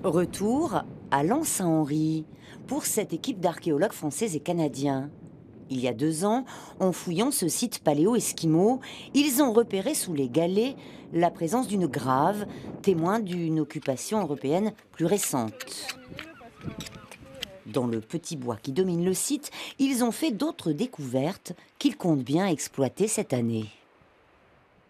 Retour à Lens-Saint-Henri pour cette équipe d'archéologues français et canadiens. Il y a 2 ans, en fouillant ce site paléo-esquimau, ils ont repéré sous les galets la présence d'une grave, témoin d'une occupation européenne plus récente. Dans le petit bois qui domine le site, ils ont fait d'autres découvertes qu'ils comptent bien exploiter cette année.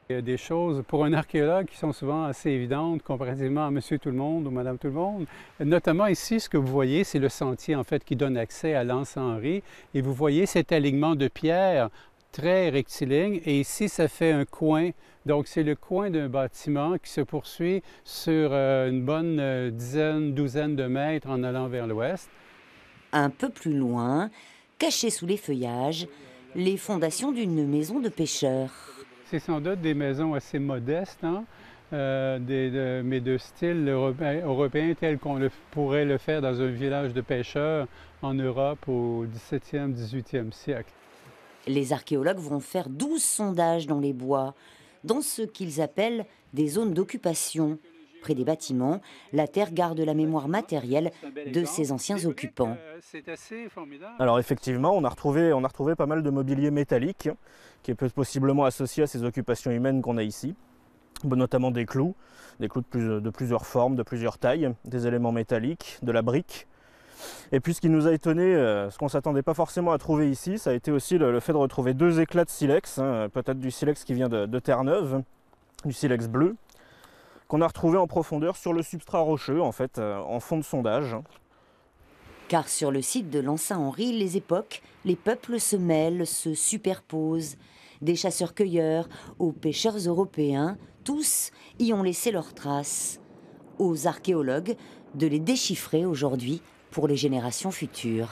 Il y a des choses pour un archéologue qui sont souvent assez évidentes comparativement à Monsieur Tout-le-Monde ou Madame Tout-le-Monde. Notamment ici, ce que vous voyez, c'est le sentier en fait qui donne accès à Lens-Saint-Henri. Et vous voyez cet alignement de pierres très rectiligne. Et ici, ça fait un coin. Donc, c'est le coin d'un bâtiment qui se poursuit sur une bonne douzaine de mètres en allant vers l'ouest. Un peu plus loin, cachées sous les feuillages, les fondations d'une maison de pêcheurs. C'est sans doute des maisons assez modestes, hein? Mais de style européen tel qu'on pourrait le faire dans un village de pêcheurs en Europe au XVIIe, XVIIIe siècle. Les archéologues vont faire 12 sondages dans les bois, dans ce qu'ils appellent des zones d'occupation. Près des bâtiments, la terre garde la mémoire matérielle de ses anciens occupants. C'est assez formidable. Alors effectivement, on a retrouvé pas mal de mobilier métallique qui est possiblement associé à ces occupations humaines qu'on a ici, notamment des clous de plusieurs formes, de plusieurs tailles, des éléments métalliques, de la brique. Et puis ce qui nous a étonné, ce qu'on ne s'attendait pas forcément à trouver ici, ça a été aussi le fait de retrouver 2 éclats de silex, hein, peut-être du silex qui vient de Terre-Neuve, du silex bleu, qu'on a retrouvé en profondeur sur le substrat rocheux, en fait, en fond de sondage. Car sur le site de Lens-Saint-Henri, les époques, les peuples se mêlent, se superposent. Des chasseurs-cueilleurs aux pêcheurs européens, tous y ont laissé leurs traces. Aux archéologues de les déchiffrer aujourd'hui pour les générations futures.